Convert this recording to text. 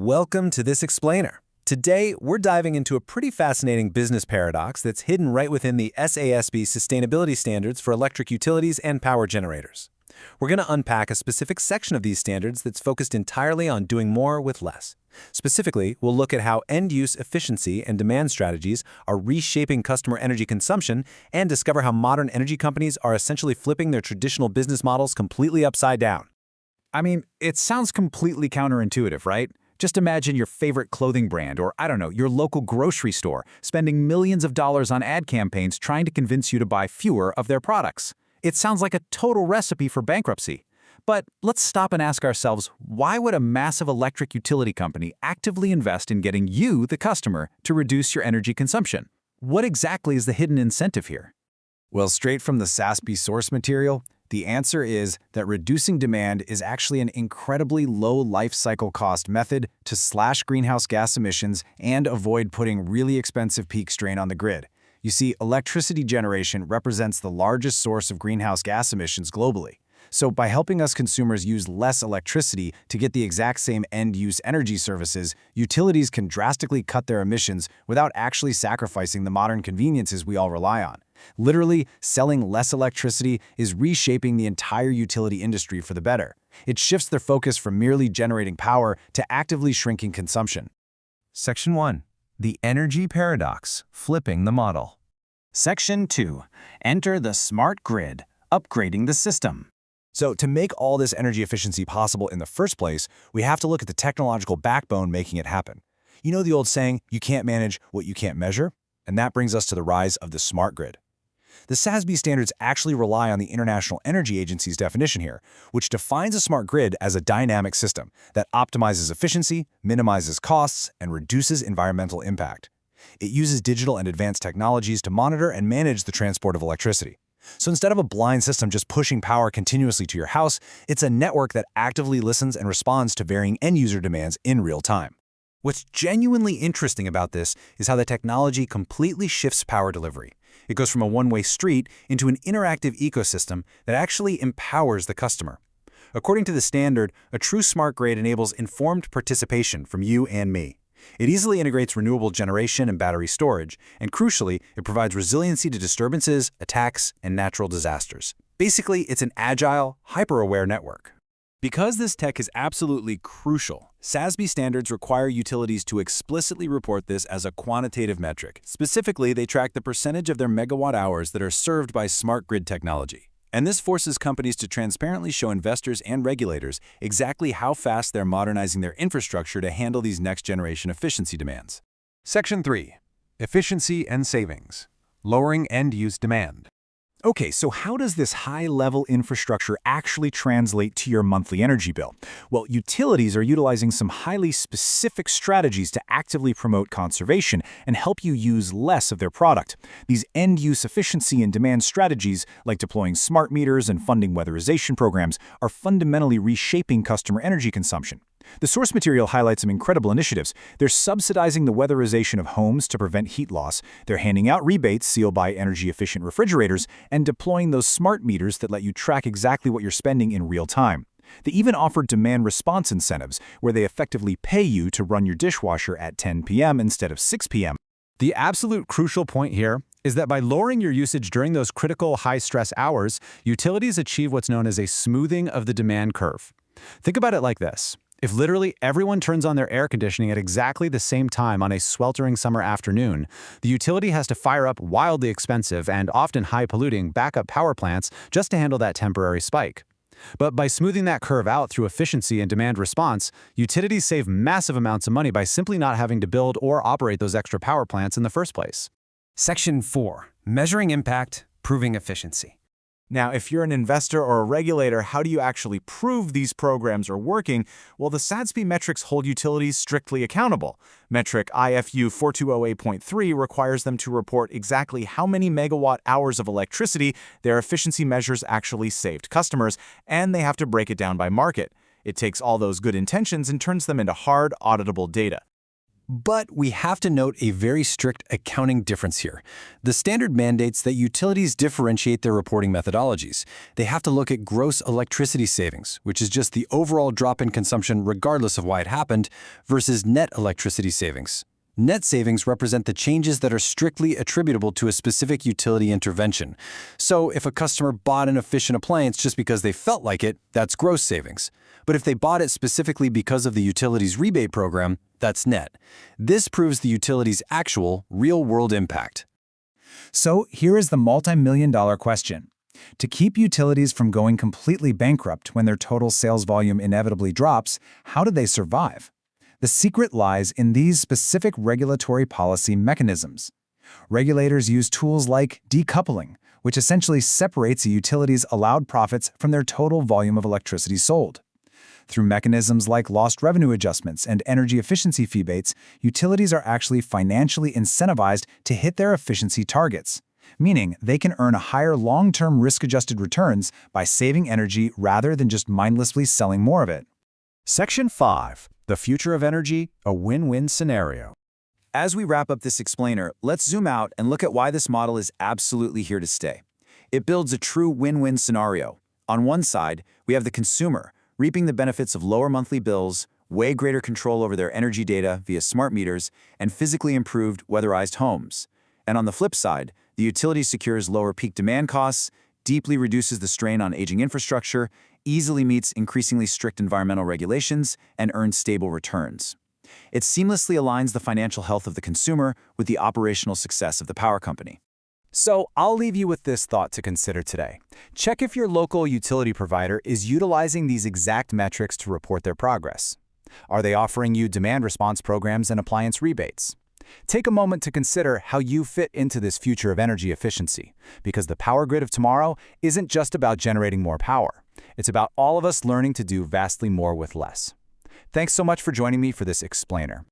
Welcome to This Explainer. Today, we're diving into a pretty fascinating business paradox that's hidden right within the SASB sustainability standards for electric utilities and power generators. We're going to unpack a specific section of these standards that's focused entirely on doing more with less. Specifically, we'll look at how end-use efficiency and demand strategies are reshaping customer energy consumption and discover how modern energy companies are essentially flipping their traditional business models completely upside down. I mean, it sounds completely counterintuitive, right? Just imagine your favorite clothing brand or, your local grocery store spending millions of dollars on ad campaigns trying to convince you to buy fewer of their products. It sounds like a total recipe for bankruptcy. But let's stop and ask ourselves, why would a massive electric utility company actively invest in getting you, the customer, to reduce your energy consumption? What exactly is the hidden incentive here? Well, straight from the SASB source material, the answer is that reducing demand is actually an incredibly low life cycle cost method to slash greenhouse gas emissions and avoid putting really expensive peak strain on the grid. You see, electricity generation represents the largest source of greenhouse gas emissions globally. So by helping us consumers use less electricity to get the exact same end-use energy services, utilities can drastically cut their emissions without actually sacrificing the modern conveniences we all rely on. Literally, selling less electricity is reshaping the entire utility industry for the better. It shifts their focus from merely generating power to actively shrinking consumption. Section 1. The Energy Paradox, Flipping the Model. Section 2. Enter the smart grid, upgrading the system. So to make all this energy efficiency possible in the first place, we have to look at the technological backbone making it happen. You know the old saying, you can't manage what you can't measure? And that brings us to the rise of the smart grid. The SASB standards actually rely on the International Energy Agency's definition here, which defines a smart grid as a dynamic system that optimizes efficiency, minimizes costs, and reduces environmental impact. It uses digital and advanced technologies to monitor and manage the transport of electricity. So instead of a blind system just pushing power continuously to your house, it's a network that actively listens and responds to varying end-user demands in real time. What's genuinely interesting about this is how the technology completely shifts power delivery. It goes from a one-way street into an interactive ecosystem that actually empowers the customer. According to the standard, a true smart grid enables informed participation from you and me. It easily integrates renewable generation and battery storage, and crucially, it provides resiliency to disturbances, attacks, and natural disasters. Basically, it's an agile, hyper-aware network. Because this tech is absolutely crucial, SASB standards require utilities to explicitly report this as a quantitative metric. Specifically, they track the percentage of their megawatt hours that are served by smart grid technology. And this forces companies to transparently show investors and regulators exactly how fast they're modernizing their infrastructure to handle these next-generation efficiency demands. Section 3. Efficiency and Savings, Lowering End-Use Demand. Okay, so how does this high-level infrastructure actually translate to your monthly energy bill? Well, utilities are utilizing some highly specific strategies to actively promote conservation and help you use less of their product. These end-use efficiency and demand strategies, like deploying smart meters and funding weatherization programs, are fundamentally reshaping customer energy consumption. The source material highlights some incredible initiatives. They're subsidizing the weatherization of homes to prevent heat loss, they're handing out rebates sealed by energy-efficient refrigerators, and deploying those smart meters that let you track exactly what you're spending in real time. They even offer demand response incentives, where they effectively pay you to run your dishwasher at 10 p.m. instead of 6 p.m. The absolute crucial point here is that by lowering your usage during those critical high-stress hours, utilities achieve what's known as a smoothing of the demand curve. Think about it like this. If literally everyone turns on their air conditioning at exactly the same time on a sweltering summer afternoon, the utility has to fire up wildly expensive and often high-polluting backup power plants just to handle that temporary spike. But by smoothing that curve out through efficiency and demand response, utilities save massive amounts of money by simply not having to build or operate those extra power plants in the first place. Section 4. Measuring Impact, Proving Efficiency. Now, if you're an investor or a regulator, how do you actually prove these programs are working? Well, the SASB metrics hold utilities strictly accountable. Metric IFU 4208.3 requires them to report exactly how many megawatt hours of electricity their efficiency measures actually saved customers, and they have to break it down by market. It takes all those good intentions and turns them into hard, auditable data. But we have to note a very strict accounting difference here. The standard mandates that utilities differentiate their reporting methodologies. They have to look at gross electricity savings, which is just the overall drop in consumption regardless of why it happened, versus net electricity savings. Net savings represent the changes that are strictly attributable to a specific utility intervention. So if a customer bought an efficient appliance just because they felt like it, that's gross savings. But if they bought it specifically because of the utility's rebate program, that's net. This proves the utility's actual, real-world impact. So here is the multi-million-dollar question. To keep utilities from going completely bankrupt when their total sales volume inevitably drops, how do they survive? The secret lies in these specific regulatory policy mechanisms. Regulators use tools like decoupling, which essentially separates a utility's allowed profits from their total volume of electricity sold. Through mechanisms like lost revenue adjustments and energy efficiency rebates, utilities are actually financially incentivized to hit their efficiency targets, meaning they can earn a higher long-term risk-adjusted returns by saving energy rather than just mindlessly selling more of it. Section 5. The future of energy, a win-win scenario. As we wrap up this explainer, let's zoom out and look at why this model is absolutely here to stay. It builds a true win-win scenario. On one side, we have the consumer, reaping the benefits of lower monthly bills, way greater control over their energy data via smart meters, and physically improved weatherized homes. And on the flip side, the utility secures lower peak demand costs, deeply reduces the strain on aging infrastructure, easily meets increasingly strict environmental regulations, and earns stable returns. It seamlessly aligns the financial health of the consumer with the operational success of the power company. So I'll leave you with this thought to consider today. Check if your local utility provider is utilizing these exact metrics to report their progress. Are they offering you demand response programs and appliance rebates? Take a moment to consider how you fit into this future of energy efficiency, because the power grid of tomorrow isn't just about generating more power. It's about all of us learning to do vastly more with less. Thanks so much for joining me for this explainer.